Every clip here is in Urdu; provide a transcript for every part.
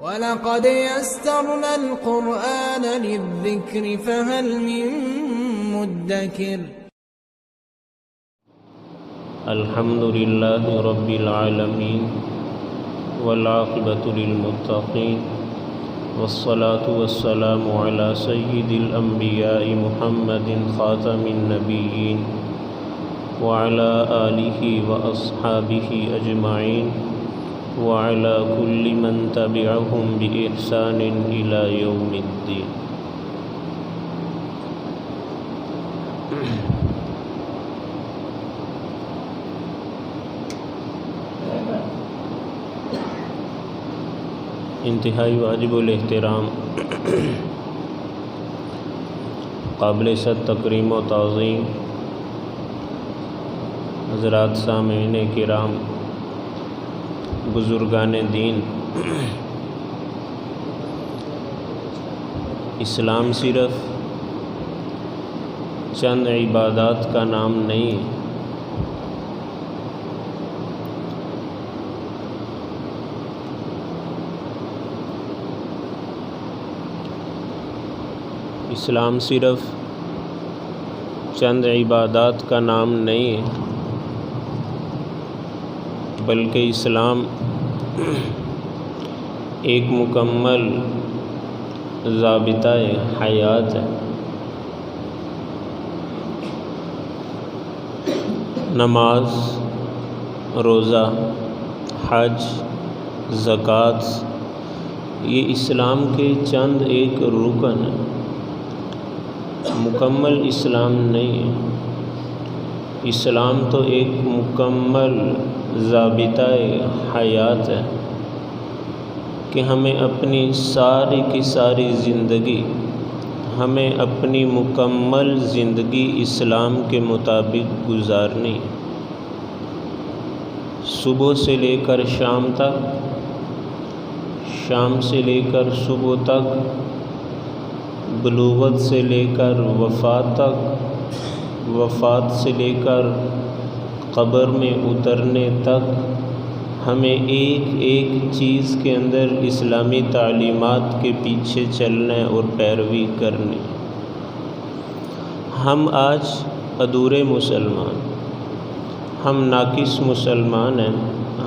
وَلَقَدْ يَسَّرْنَا الْقُرْآنَ لِلذِّكْرِ فَهَلْ مِن مُّدَّكِرٍ الحمد للہ رب العالمین والعاقبۃ للمتقین والصلاة والسلام علی سید الانبیاء محمد خاتم النبیین وعلی آلہ واصحابہ اجمعین وعلی کل من تبعہم بإحسان الی یوم الدین۔ انتہائی واجب الاحترام قابل صد تکریم و تعظیم حضرات سامعین کرام، بزرگان دین، اسلام صرف چند عبادات کا نام نہیں ہے۔ اسلام صرف چند عبادات کا نام نہیں ہے، بلکہ اسلام ایک مکمل ضابطہ حیات ہے۔ نماز، روزہ، حج، زکوٰۃ یہ اسلام کے چند ایک رکن ہیں، مکمل اسلام نہیں ہے۔ اسلام تو ایک مکمل ضابطہ حیات ہے کہ ہمیں اپنی ساری کی ساری زندگی، ہمیں اپنی مکمل زندگی اسلام کے مطابق گزارنی ہے۔ صبح سے لے کر شام تک، شام سے لے کر صبح تک، بلوغت سے لے کر وفات تک، وفات سے لے کر قبر میں اترنے تک، ہمیں ایک ایک چیز کے اندر اسلامی تعلیمات کے پیچھے چلنا اور پیروی کرنی۔ ہم آج ادھورے مسلمان، ہم ناقص مسلمان ہیں،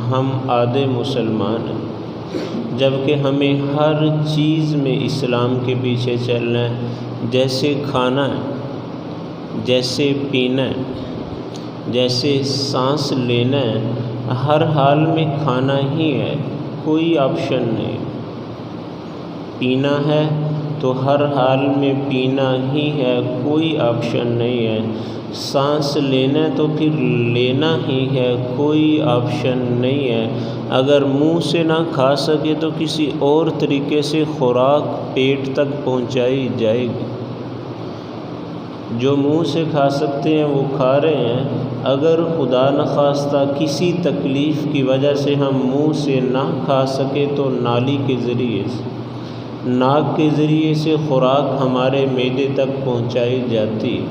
ہم آدھے مسلمان ہیں، جبکہ ہمیں ہر چیز میں اسلام کے پیچھے چلنا ہے۔ جیسے کھانا ہے، جیسے پینا ہے، جیسے سانس لینا ہے، ہر حال میں کھانا ہی ہے، کوئی آپشن نہیں۔ پینا ہے تو ہر حال میں پینا ہی ہے، کوئی آپشن نہیں ہے۔ سانس لینا ہے تو پھر لینا ہی ہے، کوئی آپشن نہیں ہے۔ اگر منہ سے نہ کھا سکے تو کسی اور طریقے سے خوراک پیٹ تک پہنچائی جائے گی۔ جو منہ سے کھا سکتے ہیں وہ کھا رہے ہیں۔ اگر خدا نخواستہ کسی تکلیف کی وجہ سے ہم منہ سے نہ کھا سکے تو نالی کے ذریعے سے، ناک کے ذریعے سے خوراک ہمارے معدے تک پہنچائی جاتی ہے۔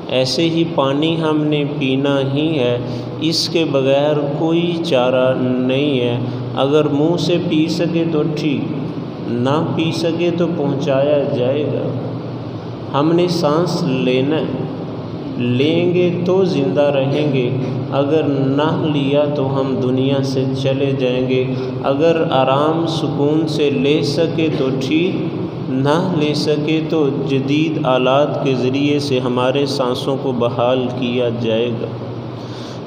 ایسے ہی پانی ہم نے پینا ہی ہے، اس کے بغیر کوئی چارہ نہیں ہے۔ اگر منہ سے پی سکے تو ٹھیک، نہ پی سکے تو پہنچایا جائے گا۔ ہم نے سانس لینا ہے، لیں گے تو زندہ رہیں گے، اگر نہ لیا تو ہم دنیا سے چلے جائیں گے۔ اگر آرام سکون سے لے سکے تو ٹھیک، نہ لے سکے تو جدید آلات کے ذریعے سے ہمارے سانسوں کو بحال کیا جائے گا۔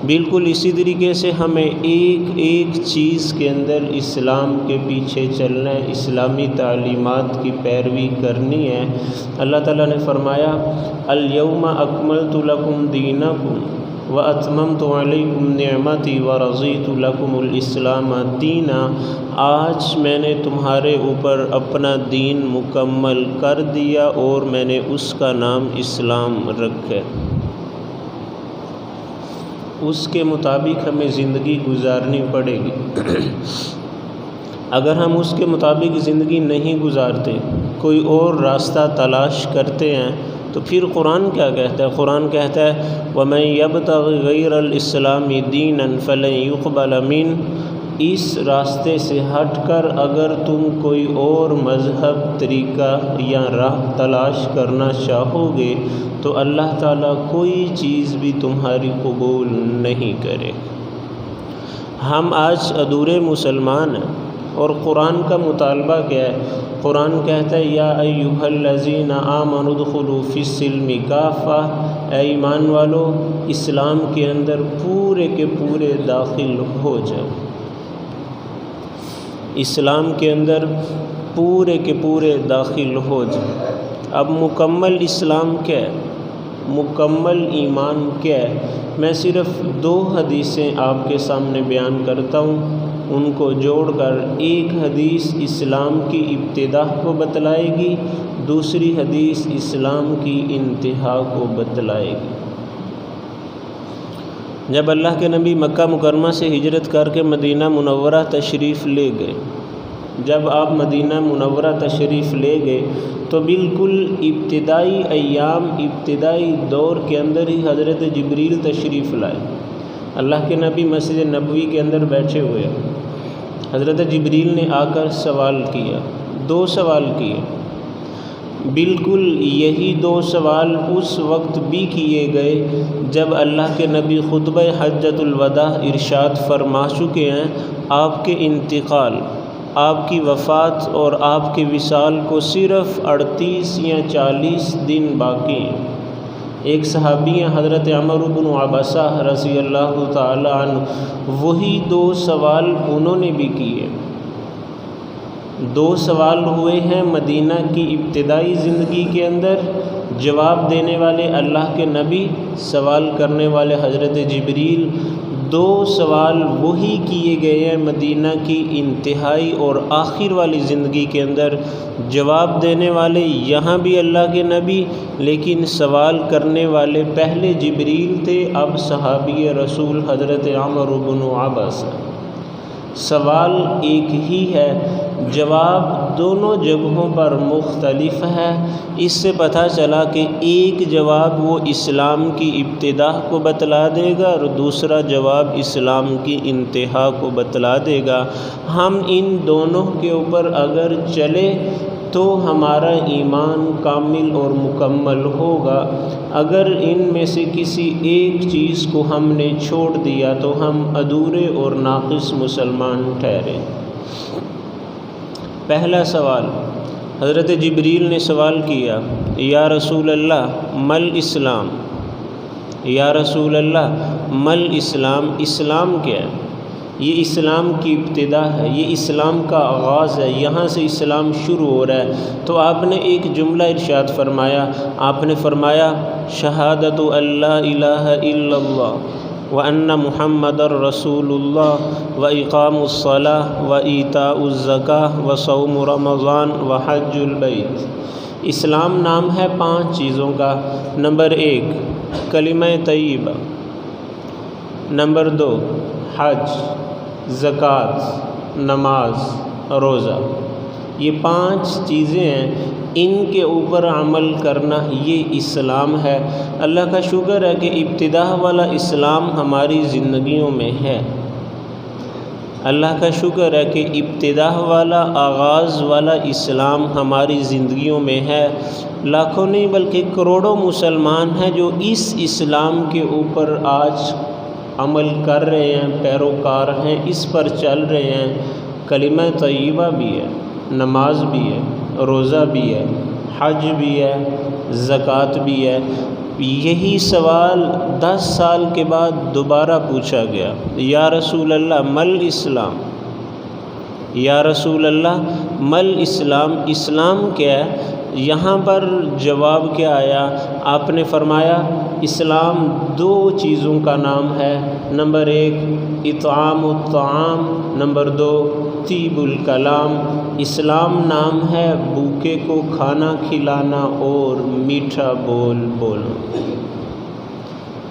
بالکل اسی طریقے سے ہمیں ایک ایک چیز کے اندر اسلام کے پیچھے چلنا ہے، اسلامی تعلیمات کی پیروی کرنی ہے۔ اللہ تعالیٰ نے فرمایا الیوم اکملت لکم دینکم واتممت علیکم نعمتی ورضیت لکم الاسلام دینا۔ آج میں نے تمہارے اوپر اپنا دین مکمل کر دیا اور میں نے اس کا نام اسلام رکھا۔ اس کے مطابق ہمیں زندگی گزارنی پڑے گی۔ اگر ہم اس کے مطابق زندگی نہیں گزارتے، کوئی اور راستہ تلاش کرتے ہیں، تو پھر قرآن کیا کہتا ہے؟ قرآن کہتا ہے وَمَن يَبْتَغِ غَيْرَ الْإِسْلَامِ دِينًا فَلَن يُقْبَلَ مِنْهُ اس راستے سے ہٹ کر اگر تم کوئی اور مذہب، طریقہ یا راہ تلاش کرنا چاہو گے تو اللہ تعالیٰ کوئی چیز بھی تمہاری قبول نہیں کرے۔ ہم آج ادھورے مسلمان ہیں، اور قرآن کا مطالبہ کیا ہے؟ قرآن کہتا ہے یا ایھا الذین آمنوا ادخلوا فی السلم کافہ، اے ایمان والو اسلام کے اندر پورے کے پورے داخل ہو جاؤ۔ اسلام کے اندر پورے کے پورے داخل ہو جاؤ۔ اب مکمل اسلام کیا ہے؟ مکمل ایمان کیا ہے؟ میں صرف 2 حدیثیں آپ کے سامنے بیان کرتا ہوں، ان کو جوڑ کر ایک حدیث اسلام کی ابتدا کو بتلائے گی، دوسری حدیث اسلام کی انتہا کو بتلائے گی۔ جب اللہ کے نبی مکہ مکرمہ سے ہجرت کر کے مدینہ منورہ تشریف لے گئے، جب آپ مدینہ منورہ تشریف لے گئے تو بالکل ابتدائی ایام، ابتدائی دور کے اندر ہی حضرت جبریل تشریف لائے۔ اللہ کے نبی مسجد نبوی کے اندر بیٹھے ہوئے، حضرت جبریل نے آ کر سوال کیا، 2 سوال کیے۔ بالکل یہی 2 سوال اس وقت بھی کیے گئے جب اللہ کے نبی خطبہ حجۃ الوداع ارشاد فرما چکے ہیں، آپ کے انتقال، آپ کی وفات اور آپ کے وصال کو صرف 38 یا 40 دن باقی ہیں۔ ایک صحابی ہیں حضرت عمر بن عبسہ رضی اللہ تعالی عنہ، وہی 2 سوال انہوں نے بھی کیے۔ 2 سوال ہوئے ہیں مدینہ کی ابتدائی زندگی کے اندر، جواب دینے والے اللہ کے نبی، سوال کرنے والے حضرت جبریل۔ 2 سوال وہی کیے گئے ہیں مدینہ کی انتہائی اور آخر والی زندگی کے اندر، جواب دینے والے یہاں بھی اللہ کے نبی، لیکن سوال کرنے والے پہلے جبریل تھے، اب صحابی رسول حضرت عمر بن عبسہ۔ سوال ایک ہی ہے، جواب دونوں جگہوں پر مختلف ہے۔ اس سے پتہ چلا کہ ایک جواب وہ اسلام کی ابتدا کو بتلا دے گا اور دوسرا جواب اسلام کی انتہا کو بتلا دے گا۔ ہم ان دونوں کے اوپر اگر چلے تو ہمارا ایمان کامل اور مکمل ہوگا۔ اگر ان میں سے کسی ایک چیز کو ہم نے چھوڑ دیا تو ہم ادھورے اور ناقص مسلمان ٹھہرے۔ پہلا سوال، حضرت جبریل نے سوال کیا، یا رسول اللہ مل اسلام، یا رسول اللہ مل اسلام، اسلام کیا ہے؟ یہ اسلام کی ابتدا ہے، یہ اسلام کا آغاز ہے، یہاں سے اسلام شروع ہو رہا ہے۔ تو آپ نے ایک جملہ ارشاد فرمایا، آپ نے فرمایا شہادت اللہ الہ الا اللہ وان محمد رسول اللہ واقام الصلاۃ وایتاء الزکاۃ وصوم رمضان وحج البیت۔ اسلام نام ہے 5 چیزوں کا۔ نمبر 1 کلمہ طیبہ، نمبر 2 حج، زکوٰۃ، نماز، روزہ۔ یہ 5 چیزیں ہیں، ان کے اوپر عمل کرنا یہ اسلام ہے۔ اللہ کا شکر ہے کہ ابتدا والا اسلام ہماری زندگیوں میں ہے۔ اللہ کا شکر ہے کہ ابتدا والا، آغاز والا اسلام ہماری زندگیوں میں ہے۔ لاکھوں نہیں بلکہ کروڑوں مسلمان ہیں جو اس اسلام کے اوپر آج عمل کر رہے ہیں، پیروکار ہیں، اس پر چل رہے ہیں۔ کلمہ طیبہ بھی ہے، نماز بھی ہے، روزہ بھی ہے، حج بھی ہے، زکوٰۃ بھی ہے۔ یہی سوال 10 سال کے بعد دوبارہ پوچھا گیا، یا رسول اللہ مل اسلام، یا رسول اللہ مل اسلام، اسلام کیا ہے؟ یہاں پر جواب کیا آیا؟ آپ نے فرمایا اسلام 2 چیزوں کا نام ہے، نمبر 1 اطعام الطعام، نمبر 2 طیب الکلام۔ اسلام نام ہے بھوکے کو کھانا کھلانا اور میٹھا بول بولنا۔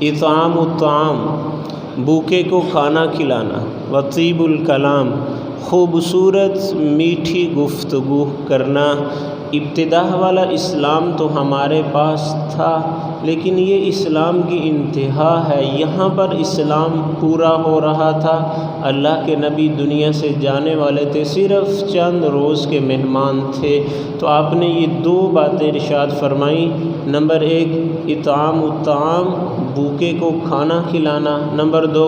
اطعام الطعام، بھوکے کو کھانا کھلانا، و طیب الکلام، خوبصورت میٹھی گفتگو کرنا۔ ابتدا والا اسلام تو ہمارے پاس تھا، لیکن یہ اسلام کی انتہا ہے۔ یہاں پر اسلام پورا ہو رہا تھا، اللہ کے نبی دنیا سے جانے والے تھے، صرف چند روز کے مہمان تھے۔ تو آپ نے یہ دو باتیں ارشاد فرمائیں، نمبر 1 اطعام الطعام، بھوکے کو کھانا کھلانا، نمبر 2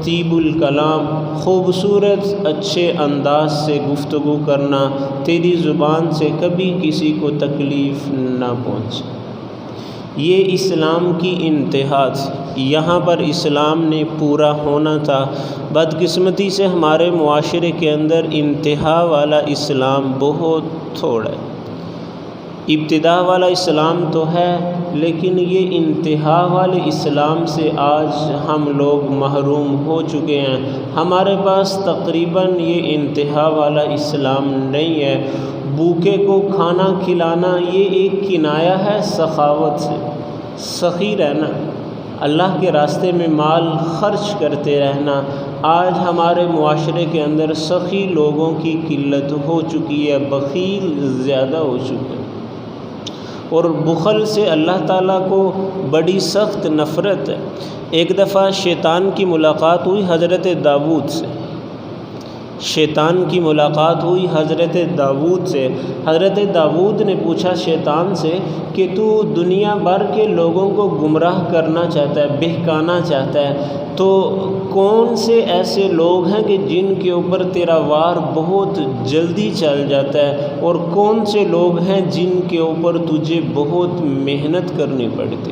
طیب الکلام، خوبصورت اچھے انداز سے گفتگو کرنا، تیری زبان سے کبھی کسی کو تکلیف نہ پہنچے۔ یہ اسلام کی انتہا تھی، یہاں پر اسلام نے پورا ہونا تھا۔ بدقسمتی سے ہمارے معاشرے کے اندر انتہا والا اسلام بہت تھوڑا ہے۔ ابتدا والا اسلام تو ہے، لیکن یہ انتہا والے اسلام سے آج ہم لوگ محروم ہو چکے ہیں۔ ہمارے پاس تقریباً یہ انتہا والا اسلام نہیں ہے۔ بھوکے کو کھانا کھلانا یہ ایک کنایہ ہے سخاوت سے، سخی رہنا، اللہ کے راستے میں مال خرچ کرتے رہنا۔ آج ہمارے معاشرے کے اندر سخی لوگوں کی قلت ہو چکی ہے، بخیل زیادہ ہو چکے ہیں، اور بخل سے اللہ تعالیٰ کو بڑی سخت نفرت ہے۔ ایک دفعہ شیطان کی ملاقات ہوئی حضرت داؤد سے، شیطان کی ملاقات ہوئی حضرت داؤد سے۔ حضرت داؤد نے پوچھا شیطان سے کہ تو دنیا بھر کے لوگوں کو گمراہ کرنا چاہتا ہے، بہکانا چاہتا ہے، تو کون سے ایسے لوگ ہیں کہ جن کے اوپر تیرا وار بہت جلدی چل جاتا ہے، اور کون سے لوگ ہیں جن کے اوپر تجھے بہت محنت کرنی پڑتی؟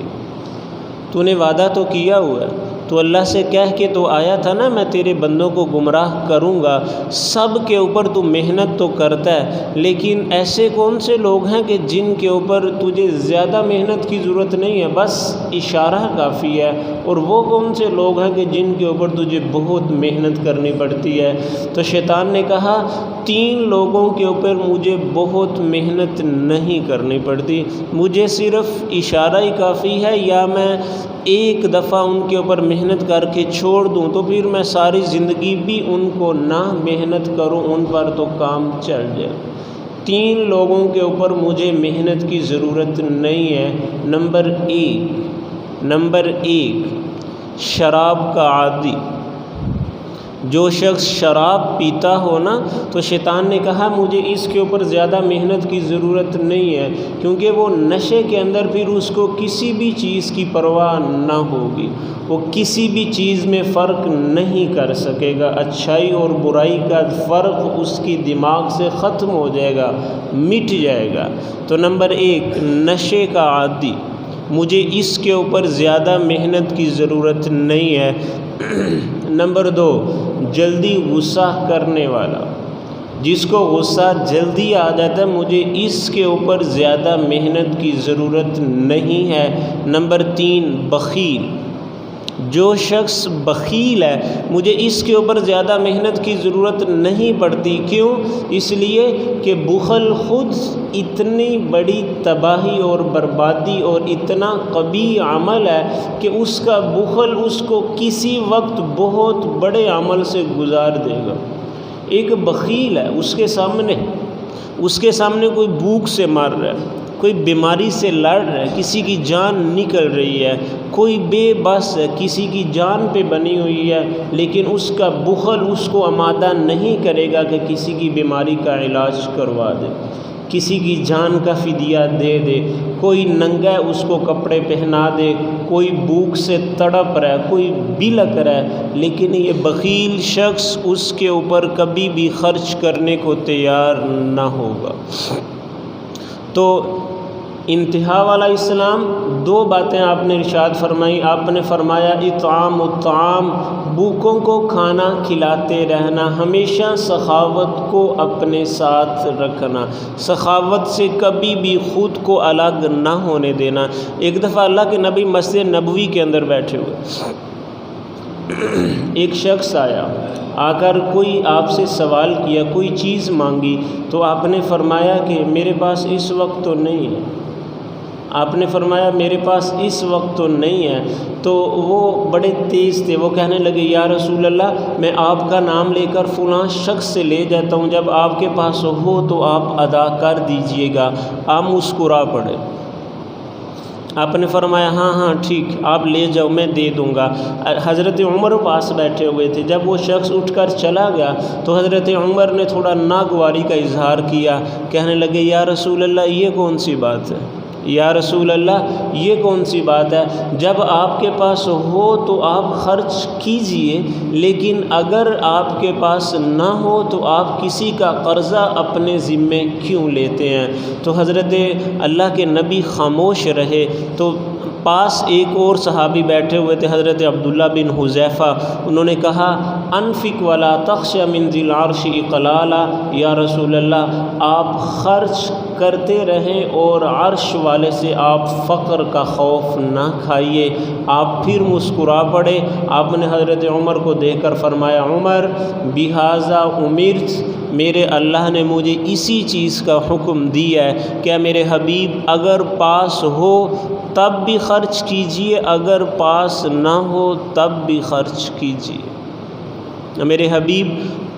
تو نے وعدہ تو کیا ہوا ہے، تو اللہ سے کہہ کے تو آیا تھا نا میں تیرے بندوں کو گمراہ کروں گا۔ سب کے اوپر تو محنت تو کرتا ہے، لیکن ایسے کون سے لوگ ہیں کہ جن کے اوپر تجھے زیادہ محنت کی ضرورت نہیں ہے، بس اشارہ کافی ہے، اور وہ کون سے لوگ ہیں کہ جن کے اوپر تجھے بہت محنت کرنی پڑتی ہے؟ تو شیطان نے کہا 3 لوگوں کے اوپر مجھے بہت محنت نہیں کرنی پڑتی، مجھے صرف اشارہ ہی کافی ہے، یا میں ایک دفعہ ان کے اوپر محنت کر کے چھوڑ دوں تو پھر میں ساری زندگی بھی ان کو نہ محنت کروں، ان پر تو کام چل جائے۔ 3 لوگوں کے اوپر مجھے محنت کی ضرورت نہیں ہے۔ نمبر 1 شراب کا عادی، جو شخص شراب پیتا ہو نا، تو شیطان نے کہا مجھے اس کے اوپر زیادہ محنت کی ضرورت نہیں ہے، کیونکہ وہ نشے کے اندر پھر اس کو کسی بھی چیز کی پرواہ نہ ہوگی، وہ کسی بھی چیز میں فرق نہیں کر سکے گا، اچھائی اور برائی کا فرق اس کی دماغ سے ختم ہو جائے گا، مٹ جائے گا۔ تو نمبر 1 نشے کا عادی، مجھے اس کے اوپر زیادہ محنت کی ضرورت نہیں ہے۔ نمبر 2 جلدی غصہ کرنے والا، جس کو غصہ جلدی آ جاتا ہے، مجھے اس کے اوپر زیادہ محنت کی ضرورت نہیں ہے۔ نمبر 3 بخیل، جو شخص بخیل ہے مجھے اس کے اوپر زیادہ محنت کی ضرورت نہیں پڑتی۔ کیوں؟ اس لیے کہ بخل خود اتنی بڑی تباہی اور بربادی اور اتنا قبیح عمل ہے کہ اس کا بخل اس کو کسی وقت بہت بڑے عمل سے گزار دے گا۔ ایک بخیل ہے، اس کے سامنے کوئی بھوک سے مر رہا ہے، کوئی بیماری سے لڑ رہا ہے، کسی کی جان نکل رہی ہے، کوئی بے بس ہے، کسی کی جان پہ بنی ہوئی ہے، لیکن اس کا بخل اس کو آمادہ نہیں کرے گا کہ کسی کی بیماری کا علاج کروا دے، کسی کی جان کا فدیہ دے دے۔ کوئی ننگا ہے اس کو کپڑے پہنا دے، کوئی بھوک سے تڑپ رہا ہے، کوئی بلک رہا ہے، لیکن یہ بخیل شخص اس کے اوپر کبھی بھی خرچ کرنے کو تیار نہ ہوگا۔ تو انتہا والا اسلام 2 باتیں آپ نے ارشاد فرمائی۔ آپ نے فرمایا اطعام الطعام، بھوکوں کو کھانا کھلاتے رہنا، ہمیشہ سخاوت کو اپنے ساتھ رکھنا، سخاوت سے کبھی بھی خود کو الگ نہ ہونے دینا۔ ایک دفعہ اللہ کے نبی مسجد نبوی کے اندر بیٹھے ہوئے، ایک شخص آیا، آ کر کوئی آپ سے سوال کیا، کوئی چیز مانگی، تو آپ نے فرمایا کہ میرے پاس اس وقت تو نہیں ہے۔ آپ نے فرمایا میرے پاس اس وقت تو نہیں ہے. تو وہ بڑے تیز تھے، وہ کہنے لگے یا رسول اللہ میں آپ کا نام لے کر فلاں شخص سے لے جاتا ہوں، جب آپ کے پاس ہو تو آپ ادا کر دیجئے گا. آپ مسکرا پڑے. آپ نے فرمایا ہاں ٹھیک، آپ لے جاؤ میں دے دوں گا. حضرت عمر پاس بیٹھے ہوئے تھے. جب وہ شخص اٹھ کر چلا گیا تو حضرت عمر نے تھوڑا ناگواری کا اظہار کیا، کہنے لگے یا رسول اللہ یہ کون سی بات ہے، یا رسول اللہ یہ کون سی بات ہے، جب آپ کے پاس ہو تو آپ خرچ کیجئے، لیکن اگر آپ کے پاس نہ ہو تو آپ کسی کا قرضہ اپنے ذمے کیوں لیتے ہیں. تو حضرت اللہ کے نبی خاموش رہے. تو پاس ایک اور صحابی بیٹھے ہوئے تھے، حضرت عبداللہ بن حذیفہ. انہوں نے کہا انفق ولا تخش من ذی العرش اقلالا، یا رسول اللہ آپ خرچ کرتے رہیں اور عرش والے سے آپ فقر کا خوف نہ کھائیے. آپ پھر مسکرا پڑے. آپ نے حضرت عمر کو دیکھ کر فرمایا عمر بہذا امرت، میرے اللہ نے مجھے اسی چیز کا حکم دیا ہے. کیا میرے حبیب اگر پاس ہو تب بھی خرچ کیجئے، اگر پاس نہ ہو تب بھی خرچ کیجئے. میرے حبیب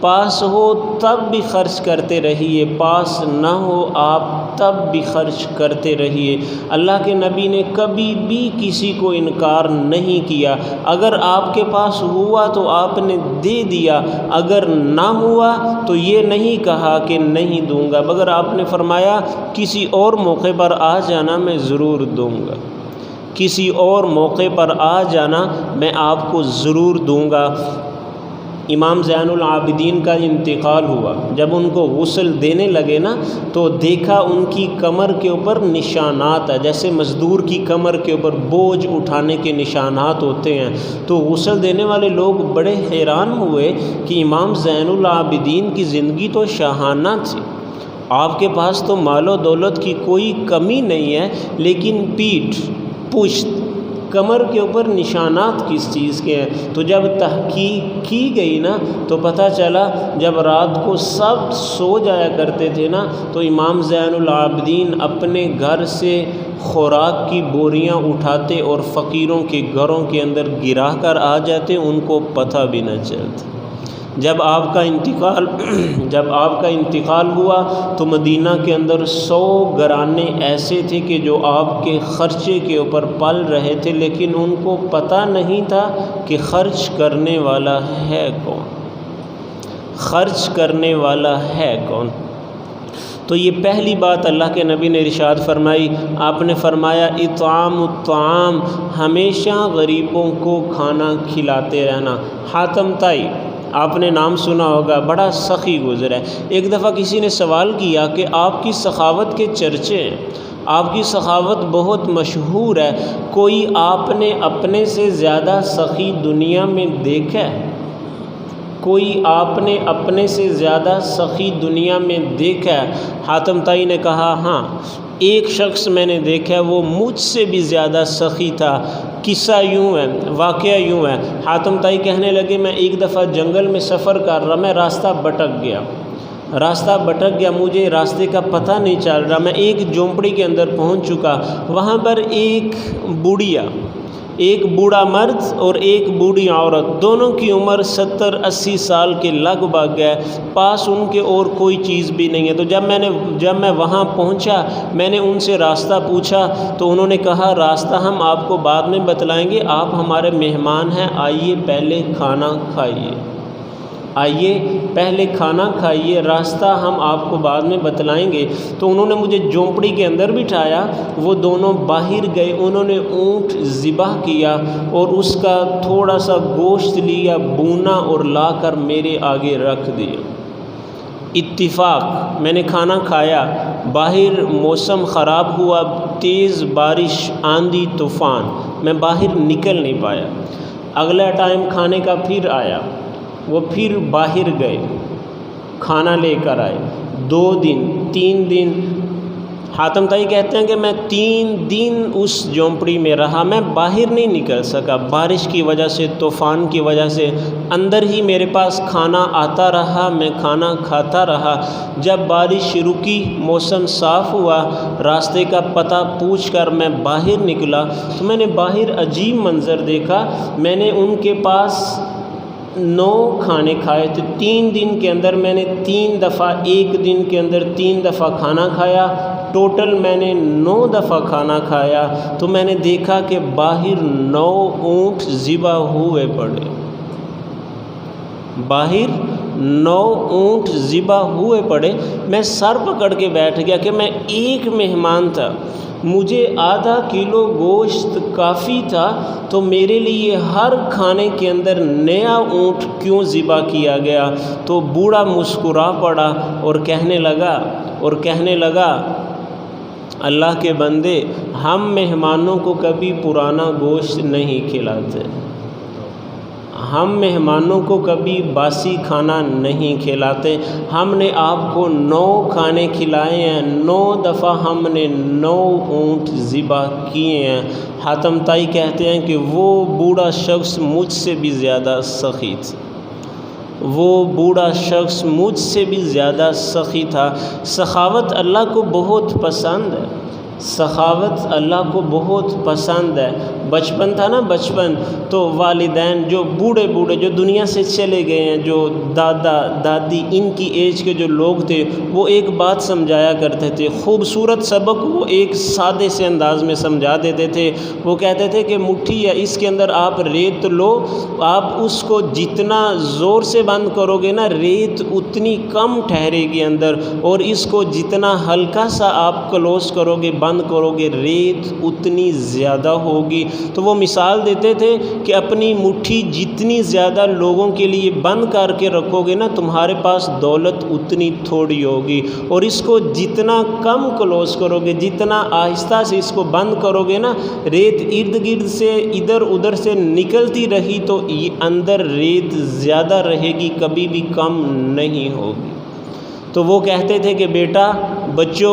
پاس ہو تب بھی خرچ کرتے رہیے، پاس نہ ہو آپ تب بھی خرچ کرتے رہیے. اللہ کے نبی نے کبھی بھی کسی کو انکار نہیں کیا. اگر آپ کے پاس ہوا تو آپ نے دے دیا، اگر نہ ہوا تو یہ نہیں کہا کہ نہیں دوں گا، مگر آپ نے فرمایا کسی اور موقع پر آ جانا میں ضرور دوں گا، کسی اور موقع پر آ جانا میں آپ کو ضرور دوں گا. امام زین العابدین کا انتقال ہوا. جب ان کو غسل دینے لگے نا تو دیکھا ان کی کمر کے اوپر نشانات ہیں، جیسے مزدور کی کمر کے اوپر بوجھ اٹھانے کے نشانات ہوتے ہیں. تو غسل دینے والے لوگ بڑے حیران ہوئے کہ امام زین العابدین کی زندگی تو شاہانہ تھی، آپ کے پاس تو مال و دولت کی کوئی کمی نہیں ہے، لیکن پیٹھ پشت کمر کے اوپر نشانات کس چیز کے ہیں. تو جب تحقیق کی گئی نا تو پتہ چلا جب رات کو سب سو جایا کرتے تھے نا تو امام زین العابدین اپنے گھر سے خوراک کی بوریاں اٹھاتے اور فقیروں کے گھروں کے اندر گرا کر آ جاتے، ان کو پتہ بھی نہ چلتا. جب آپ کا انتقال ہوا تو مدینہ کے اندر 100 گھرانے ایسے تھے کہ جو آپ کے خرچے کے اوپر پل رہے تھے، لیکن ان کو پتہ نہیں تھا کہ خرچ کرنے والا ہے کون، خرچ کرنے والا ہے کون. تو یہ پہلی بات اللہ کے نبی نے ارشاد فرمائی. آپ نے فرمایا اطعام الطعام، ہمیشہ غریبوں کو کھانا کھلاتے رہنا. حاتم طائی آپ نے نام سنا ہوگا، بڑا سخی گزرا ہے. ایک دفعہ کسی نے سوال کیا کہ آپ کی سخاوت کے چرچے ہیں، آپ کی سخاوت بہت مشہور ہے، کوئی آپ نے اپنے سے زیادہ سخی دنیا میں دیکھا ہے؟ کوئی آپ نے اپنے سے زیادہ سخی دنیا میں دیکھا ہے؟ حاتم طائی نے کہا ہاں، ایک شخص میں نے دیکھا، وہ مجھ سے بھی زیادہ سخی تھا. قصہ یوں ہے، واقعہ یوں ہے. حاتم طائی کہنے لگے میں ایک دفعہ جنگل میں سفر کر رہا، میں راستہ بھٹک گیا، مجھے راستے کا پتہ نہیں چل رہا. میں ایک جھونپڑی کے اندر پہنچ چکا. وہاں پر ایک بوڑھا مرد اور ایک بوڑھی عورت، دونوں کی عمر 70-80 سال کے لگ بھگ ہے. پاس ان کے اور کوئی چیز بھی نہیں ہے. تو جب میں وہاں پہنچا میں نے ان سے راستہ پوچھا تو انہوں نے کہا راستہ ہم آپ کو بعد میں بتلائیں گے، آپ ہمارے مہمان ہیں، آئیے پہلے کھانا کھائیے، راستہ ہم آپ کو بعد میں بتلائیں گے. تو انہوں نے مجھے جھونپڑی کے اندر بٹھایا، وہ دونوں باہر گئے، انہوں نے اونٹ ذبح کیا اور اس کا تھوڑا سا گوشت لیا، بونا اور لا کر میرے آگے رکھ دیا. اتفاق، میں نے کھانا کھایا، باہر موسم خراب ہوا، تیز بارش، آندھی طوفان، میں باہر نکل نہیں پایا. اگلا ٹائم کھانے کا پھر آیا، وہ پھر باہر گئے، کھانا لے کر آئے. 2 دن 3 دن حاتم طائی کہتے ہیں کہ میں 3 دن اس جھونپڑی میں رہا، میں باہر نہیں نکل سکا، بارش کی وجہ سے، طوفان کی وجہ سے اندر ہی میرے پاس کھانا آتا رہا، میں کھانا کھاتا رہا۔ جب بارش رکی، موسم صاف ہوا، راستے کا پتہ پوچھ کر میں باہر نکلا تو میں نے باہر عجیب منظر دیکھا۔ میں نے ان کے پاس 9 کھانے کھائے تھے 3 دن کے اندر، میں نے 3 دفعہ ایک دن کے اندر 3 دفعہ کھانا کھایا، ٹوٹل میں نے 9 دفعہ کھانا کھایا۔ تو میں نے دیکھا کہ باہر 9 اونٹ ذبح ہوئے پڑے، باہر 9 اونٹ ذبح ہوئے پڑے۔ میں سر پکڑ کے بیٹھ گیا کہ میں ایک مہمان تھا، مجھے آدھا کلو گوشت کافی تھا، تو میرے لیے ہر کھانے کے اندر نیا اونٹ کیوں ذبح کیا گیا؟ تو بوڑھا مسکرا پڑا اور کہنے لگا اللہ کے بندے، ہم مہمانوں کو کبھی پرانا گوشت نہیں کھلاتے، ہم مہمانوں کو کبھی باسی کھانا نہیں کھلاتے، ہم نے آپ کو 9 کھانے کھلائے ہیں، 9 دفعہ ہم نے 9 اونٹ ذبح کیے ہیں۔ حاتم طائی کہتے ہیں کہ وہ بوڑھا شخص مجھ سے بھی زیادہ سخی تھا، وہ بوڑھا شخص مجھ سے بھی زیادہ سخی تھا۔ سخاوت اللہ کو بہت پسند ہے، سخاوت اللہ کو بہت پسند ہے۔ بچپن تھا نا، بچپن تو والدین جو بوڑھے جو دنیا سے چلے گئے ہیں، جو دادا دادی ان کی ایج کے جو لوگ تھے، وہ ایک بات سمجھایا کرتے تھے، خوبصورت سبق وہ ایک سادے سے انداز میں سمجھا دیتے تھے۔ وہ کہتے تھے کہ مٹھی یا اس کے اندر آپ ریت لو، آپ اس کو جتنا زور سے بند کرو گے نا، ریت اتنی کم ٹھہرے گی اندر، اور اس کو جتنا ہلکا سا آپ کلوز کرو گے، بند کرو گے، ریت اتنی زیادہ ہوگی۔ تو وہ مثال دیتے تھے کہ اپنی مٹھی جتنی زیادہ لوگوں کے لیے بند کر کے رکھو گے نا، تمہارے پاس دولت اتنی تھوڑی ہوگی، اور اس کو جتنا کم کلوز کرو گے، جتنا آہستہ سے اس کو بند کرو گے نا، ریت ارد گرد سے ادھر ادھر سے نکلتی رہی تو اندر ریت زیادہ رہے گی، کبھی بھی کم نہیں ہوگی۔ تو وہ کہتے تھے کہ بیٹا، بچوں،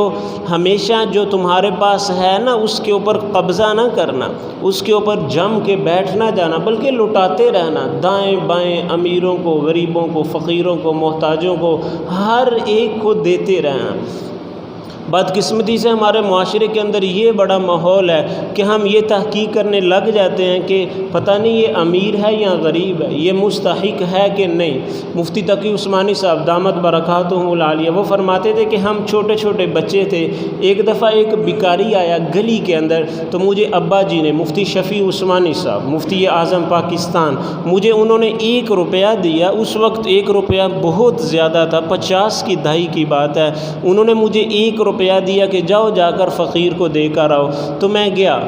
ہمیشہ جو تمہارے پاس ہے نا، اس کے اوپر قبضہ نہ کرنا، اس کے اوپر جم کے بیٹھ نہ جانا، بلکہ لٹاتے رہنا، دائیں بائیں، امیروں کو، غریبوں کو، فقیروں کو، محتاجوں کو، ہر ایک کو دیتے رہنا۔ بدقسمتی سے ہمارے معاشرے کے اندر یہ بڑا ماحول ہے کہ ہم یہ تحقیق کرنے لگ جاتے ہیں کہ پتہ نہیں یہ امیر ہے یا غریب ہے، یہ مستحق ہے کہ نہیں۔ مفتی تقی عثمانی صاحب دامت برکاتہم العالیہ وہ فرماتے تھے کہ ہم چھوٹے چھوٹے بچے تھے، ایک دفعہ ایک بھکاری آیا گلی کے اندر، تو مجھے ابا جی نے، مفتی شفیع عثمانی صاحب مفتی اعظم پاکستان، مجھے انہوں نے 1 روپیہ دیا۔ اس وقت 1 روپیہ بہت زیادہ تھا، 50 کی دہائی کی بات ہے۔ انہوں نے مجھے 1 روپیہ دیا کہ جاؤ جا کر فقیر کو دے کر آؤ۔ تو میں گیا،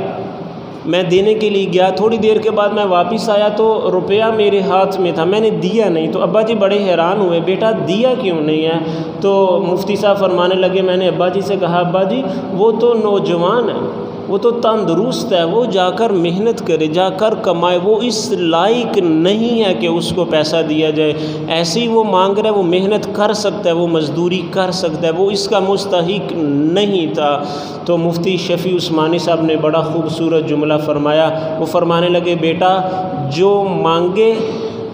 میں دینے کے لیے گیا، تھوڑی دیر کے بعد میں واپس آیا تو روپیہ میرے ہاتھ میں تھا، میں نے دیا نہیں۔ تو ابا جی بڑے حیران ہوئے، بیٹا دیا کیوں نہیں ہے؟ تو مفتی صاحب فرمانے لگے، میں نے ابا جی سے کہا، ابا جی وہ تو نوجوان ہے، وہ تو تندرست ہے، وہ جا کر محنت کرے، جا کر کمائے، وہ اس لائق نہیں ہے کہ اس کو پیسہ دیا جائے، ایسے ہی وہ مانگ رہا ہے، وہ محنت کر سکتا ہے، وہ مزدوری کر سکتا ہے، وہ اس کا مستحق نہیں تھا۔ تو مفتی شفیع عثمانی صاحب نے بڑا خوبصورت جملہ فرمایا، وہ فرمانے لگے، بیٹا جو مانگے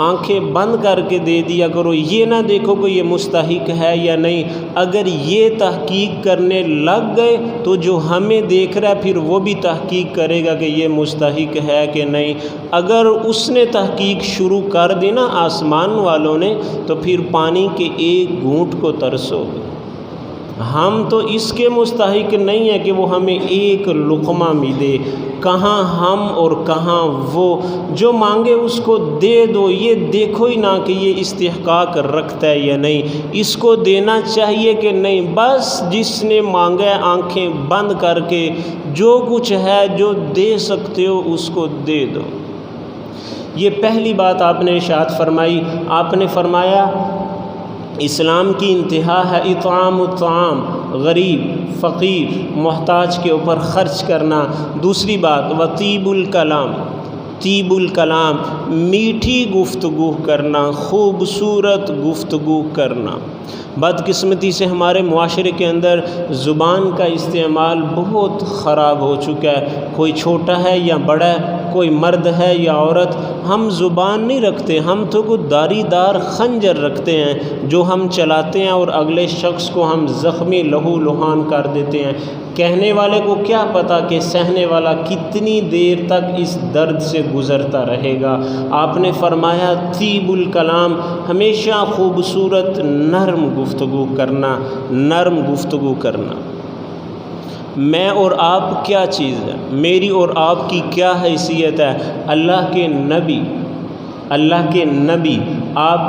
آنکھیں بند کر کے دے دیا کرو، یہ نہ دیکھو کہ یہ مستحق ہے یا نہیں۔ اگر یہ تحقیق کرنے لگ گئے تو جو ہمیں دیکھ رہا ہے پھر وہ بھی تحقیق کرے گا کہ یہ مستحق ہے کہ نہیں۔ اگر اس نے تحقیق شروع کر دی نا آسمان والوں نے، تو پھر پانی کے ایک گھونٹ کو ترسو گے۔ ہم تو اس کے مستحق نہیں ہیں کہ وہ ہمیں ایک لقمہ بھی دے، کہاں ہم اور کہاں وہ، جو مانگے اس کو دے دو، یہ دیکھو ہی نہ کہ یہ استحقاق رکھتا ہے یا نہیں، اس کو دینا چاہیے کہ نہیں، بس جس نے مانگا ہے آنکھیں بند کر کے جو کچھ ہے جو دے سکتے ہو اس کو دے دو۔ یہ پہلی بات آپ نے ارشاد فرمائی۔ آپ نے فرمایا اسلام کی انتہا ہے اطعام الطعام، غریب فقیر محتاج کے اوپر خرچ کرنا۔ دوسری بات وطیب الکلام، طیب الکلام، میٹھی گفتگو کرنا، خوبصورت گفتگو کرنا۔ بدقسمتی سے ہمارے معاشرے کے اندر زبان کا استعمال بہت خراب ہو چکا ہے۔ کوئی چھوٹا ہے یا بڑا ہے، کوئی مرد ہے یا عورت، ہم زبان نہیں رکھتے، ہم تو کوئی داری دار خنجر رکھتے ہیں جو ہم چلاتے ہیں اور اگلے شخص کو ہم زخمی لہو لہان کر دیتے ہیں۔ کہنے والے کو کیا پتہ کہ سہنے والا کتنی دیر تک اس درد سے گزرتا رہے گا۔ آپ نے فرمایا طیب الکلام، ہمیشہ خوبصورت نرم گفتگو کرنا، نرم گفتگو کرنا۔ میں اور آپ کیا چیز ہے، میری اور آپ کی کیا حیثیت ہے؟ اللہ کے نبی آپ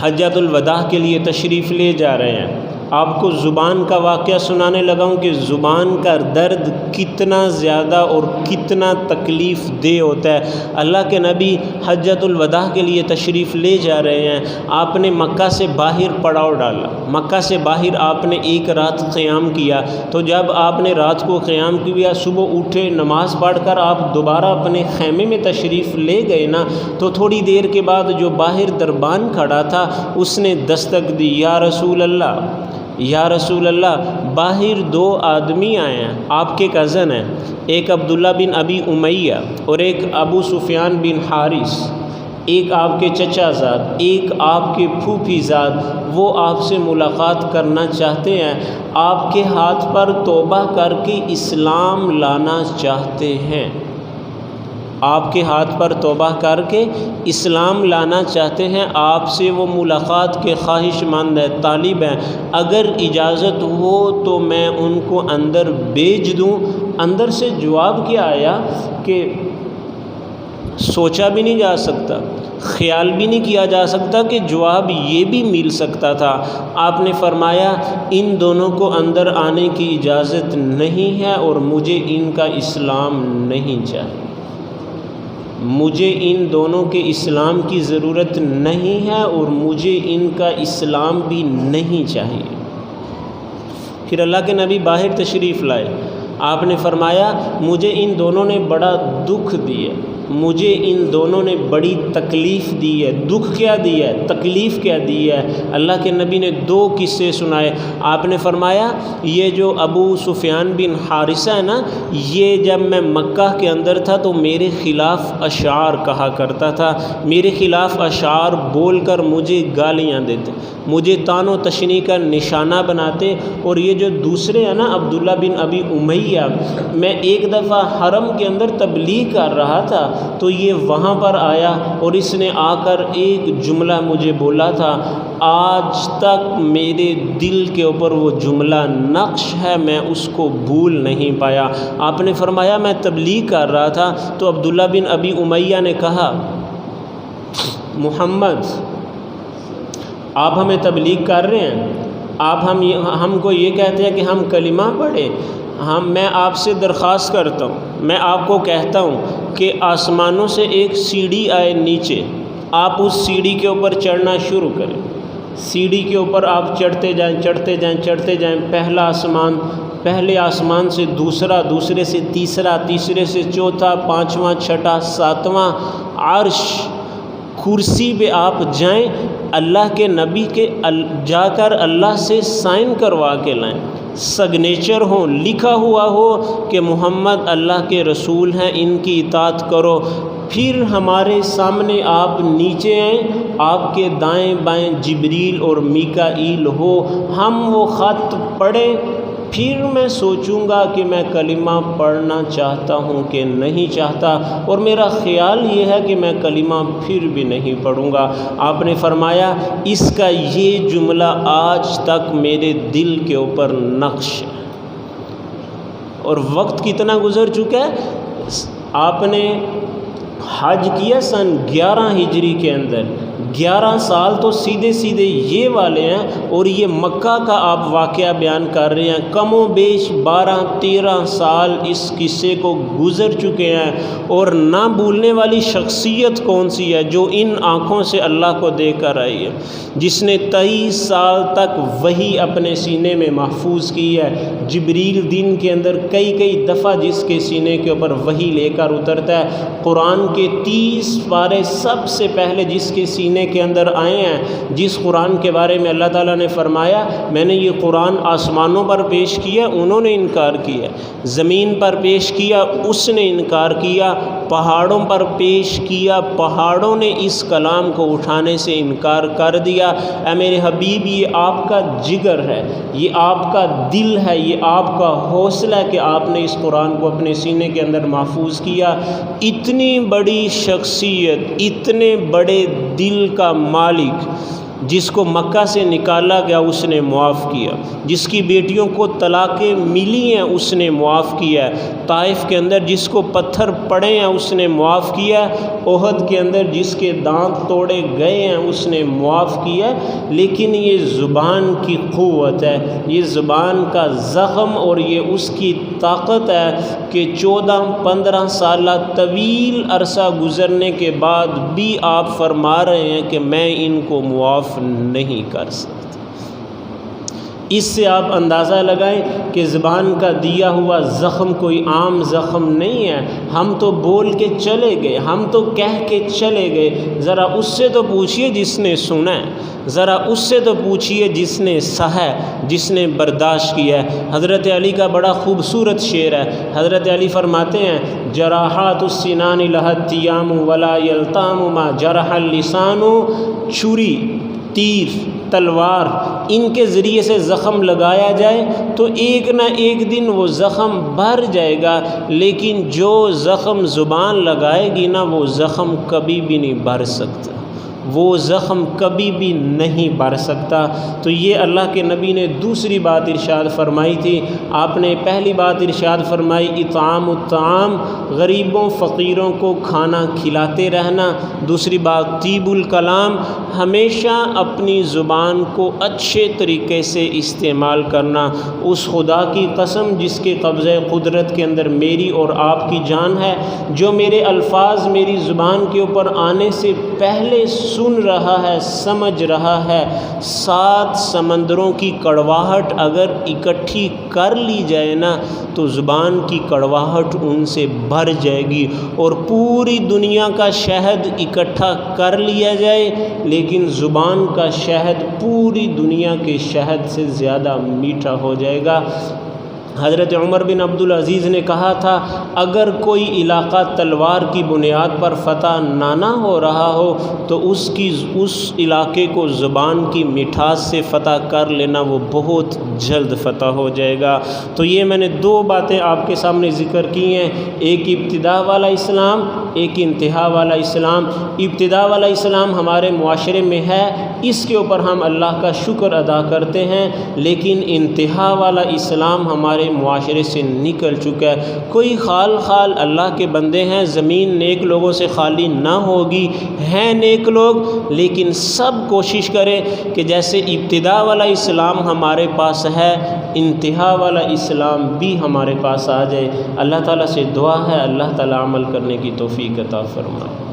حجۃ الوداع کے لیے تشریف لے جا رہے ہیں۔ آپ کو زبان کا واقعہ سنانے لگا ہوں کہ زبان کا درد کتنا زیادہ اور کتنا تکلیف دہ ہوتا ہے۔ اللہ کے نبی حجۃ الوداع کے لیے تشریف لے جا رہے ہیں۔ آپ نے مکہ سے باہر پڑاؤ ڈالا، مکہ سے باہر آپ نے ایک رات قیام کیا۔ تو جب آپ نے رات کو قیام کیا، صبح اٹھے، نماز پڑھ کر آپ دوبارہ اپنے خیمے میں تشریف لے گئے نا، تو تھوڑی دیر کے بعد جو باہر دربان کھڑا تھا اس نے دستک دی، یا رسول اللہ، یا رسول اللہ، باہر دو آدمی آئے ہیں، آپ کے کزن ہیں، ایک عبداللہ بن ابی امیہ اور ایک ابو سفیان بن حارث، ایک آپ کے چچا زاد، ایک آپ کے پھوپھی زاد، وہ آپ سے ملاقات کرنا چاہتے ہیں، آپ کے ہاتھ پر توبہ کر کے اسلام لانا چاہتے ہیں، آپ کے ہاتھ پر توبہ کر کے اسلام لانا چاہتے ہیں، آپ سے وہ ملاقات کے خواہش مند ہے، طالب ہیں۔ اگر اجازت ہو تو میں ان کو اندر بھیج دوں۔ اندر سے جواب کیا آیا کہ سوچا بھی نہیں جا سکتا، خیال بھی نہیں کیا جا سکتا کہ جواب یہ بھی مل سکتا تھا۔ آپ نے فرمایا ان دونوں کو اندر آنے کی اجازت نہیں ہے اور مجھے ان کا اسلام نہیں چاہیے، مجھے ان دونوں کے اسلام کی ضرورت نہیں ہے اور مجھے ان کا اسلام بھی نہیں چاہیے۔ پھر اللہ کے نبی باہر تشریف لائے، آپ نے فرمایا مجھے ان دونوں نے بڑا دکھ دیا، مجھے ان دونوں نے بڑی تکلیف دی ہے۔ دکھ کیا دیا ہے، تکلیف کیا دی ہے؟ اللہ کے نبی نے دو قصے سنائے۔ آپ نے فرمایا یہ جو ابو سفیان بن حارثہ ہے نا، یہ جب میں مکہ کے اندر تھا تو میرے خلاف اشعار کہا کرتا تھا، میرے خلاف اشعار بول کر مجھے گالیاں دیتے، مجھے طعن و تشنیع کا نشانہ بناتے۔ اور یہ جو دوسرے ہیں نا عبداللہ بن ابی امیہ، میں ایک دفعہ حرم کے اندر تبلیغ کر رہا تھا تو یہ وہاں پر آیا اور اس نے آ کر ایک جملہ مجھے بولا تھا، آج تک میرے دل کے اوپر وہ جملہ نقش ہے، میں اس کو بھول نہیں پایا۔ آپ نے فرمایا میں تبلیغ کر رہا تھا تو عبداللہ بن ابی امیہ نے کہا محمد آپ ہمیں تبلیغ کر رہے ہیں، آپ ہم کو یہ کہتے ہیں کہ ہم کلمہ پڑھیں، میں آپ سے درخواست کرتا ہوں، میں آپ کو کہتا ہوں کہ آسمانوں سے ایک سیڑھی آئے نیچے، آپ اس سیڑھی کے اوپر چڑھنا شروع کریں، سیڑھی کے اوپر آپ چڑھتے جائیں چڑھتے جائیں چڑھتے جائیں، پہلا آسمان، پہلے آسمان سے دوسرا، دوسرے سے تیسرا، تیسرے سے چوتھا، پانچواں، چھٹا، ساتواں، عرش، کرسی پہ آپ جائیں، اللہ کے نبی کے جا کر اللہ سے سائن کروا کے لائیں، سگنیچر ہوں، لکھا ہوا ہو کہ محمد اللہ کے رسول ہیں، ان کی اطاعت کرو۔ پھر ہمارے سامنے آپ نیچے آئیں، آپ کے دائیں بائیں جبریل اور میکائیل ہو، ہم وہ خط پڑھیں، پھر میں سوچوں گا کہ میں کلمہ پڑھنا چاہتا ہوں کہ نہیں چاہتا، اور میرا خیال یہ ہے کہ میں کلمہ پھر بھی نہیں پڑھوں گا۔ آپ نے فرمایا اس کا یہ جملہ آج تک میرے دل کے اوپر نقش ہے۔ اور وقت کتنا گزر چکا ہے، آپ نے حج کیا سن 11 ہجری کے اندر، 11 سال تو سیدھے سیدھے یہ والے ہیں، اور یہ مکہ کا آپ واقعہ بیان کر رہے ہیں۔ کم و بیش 12-13 سال اس قصے کو گزر چکے ہیں، اور نہ بھولنے والی شخصیت کون سی ہے جو ان آنکھوں سے اللہ کو دیکھ کر آئی ہے، جس نے 23 سال تک وحی اپنے سینے میں محفوظ کی ہے۔ جبریل دن کے اندر کئی دفعہ جس کے سینے کے اوپر وحی لے کر اترتا ہے۔ قرآن کے 30 پارے سب سے پہلے جس کے سینے کے اندر آئے ہیں، جس قرآن کے بارے میں اللہ تعالیٰ نے فرمایا میں نے یہ قرآن آسمانوں پر پیش کیا، انہوں نے انکار کیا، زمین پر پیش کیا، اس نے انکار کیا، پہاڑوں پر پیش کیا، پہاڑوں نے اس کلام کو اٹھانے سے انکار کر دیا۔ اے میرے حبیب، یہ آپ کا جگر ہے، یہ آپ کا دل ہے، یہ آپ کا حوصلہ ہے کہ آپ نے اس قرآن کو اپنے سینے کے اندر محفوظ کیا۔ اتنی بڑی شخصیت، اتنے بڑے دل کا مالک، جس کو مکہ سے نکالا گیا اس نے معاف کیا، جس کی بیٹیوں کو طلاقیں ملی ہیں اس نے معاف کیا، طائف کے اندر جس کو پتھر پڑے ہیں اس نے معاف کیا، احد کے اندر جس کے دانت توڑے گئے ہیں اس نے معاف کیا۔ لیکن یہ زبان کی قوت ہے، یہ زبان کا زخم، اور یہ اس کی طاقت ہے کہ 14-15 سالہ طویل عرصہ گزرنے کے بعد بھی آپ فرما رہے ہیں کہ میں ان کو معاف نہیں کر سکتا۔ اس سے آپ اندازہ لگائیں کہ زبان کا دیا ہوا زخم کوئی عام زخم نہیں ہے۔ ہم تو بول کے چلے گئے، ہم تو کہہ کے چلے گئے، ذرا اس سے تو پوچھئے جس نے سنا ہے، ذرا اس سے تو پوچھئے جس نے سہا، جس نے برداشت کیا ہے۔ حضرت علی کا بڑا خوبصورت شعر ہے۔ حضرت علی فرماتے ہیں جراحات السنان لہت تیام ولا یلتام ما جرح اللسان، چھری، تیر، تلوار، ان کے ذریعے سے زخم لگایا جائے تو ایک نہ ایک دن وہ زخم بھر جائے گا، لیکن جو زخم زبان لگائے گی نا وہ زخم کبھی بھی نہیں بھر سکتا، وہ زخم کبھی بھی نہیں بھر سکتا۔ تو یہ اللہ کے نبی نے دوسری بات ارشاد فرمائی تھی۔ آپ نے پہلی بات ارشاد فرمائی اطعام الطعام، غریبوں فقیروں کو کھانا کھلاتے رہنا۔ دوسری بات طیب الکلام، ہمیشہ اپنی زبان کو اچھے طریقے سے استعمال کرنا۔ اس خدا کی قسم جس کے قبضہ قدرت کے اندر میری اور آپ کی جان ہے، جو میرے الفاظ میری زبان کے اوپر آنے سے پہلے سن رہا ہے، سمجھ رہا ہے، 7 سمندروں کی کڑواہٹ اگر اکٹھی کر لی جائے نا تو زبان کی کڑواہٹ ان سے بھر جائے گی، اور پوری دنیا کا شہد اکٹھا کر لیا جائے لیکن زبان کا شہد پوری دنیا کے شہد سے زیادہ میٹھا ہو جائے گا۔ حضرت عمر بن عبدالعزیز نے کہا تھا اگر کوئی علاقہ تلوار کی بنیاد پر فتح نہ ہو رہا ہو تو اس علاقے کو زبان کی مٹھاس سے فتح کر لینا، وہ بہت جلد فتح ہو جائے گا۔ تو یہ میں نے 2 باتیں آپ کے سامنے ذکر کی ہیں، ایک ابتدا والا اسلام، ایک انتہا والا اسلام۔ ابتدا والا اسلام ہمارے معاشرے میں ہے، اس کے اوپر ہم اللہ کا شکر ادا کرتے ہیں، لیکن انتہا والا اسلام ہمارے معاشرے سے نکل چکا ہے۔ کوئی خال اللہ کے بندے ہیں، زمین نیک لوگوں سے خالی نہ ہوگی، ہیں نیک لوگ، لیکن سب کوشش کریں کہ جیسے ابتدا والا اسلام ہمارے پاس ہے، انتہا والا اسلام بھی ہمارے پاس آ جائے۔ اللہ تعالیٰ سے دعا ہے اللہ تعالیٰ عمل کرنے کی توفیق عطا فرمائے۔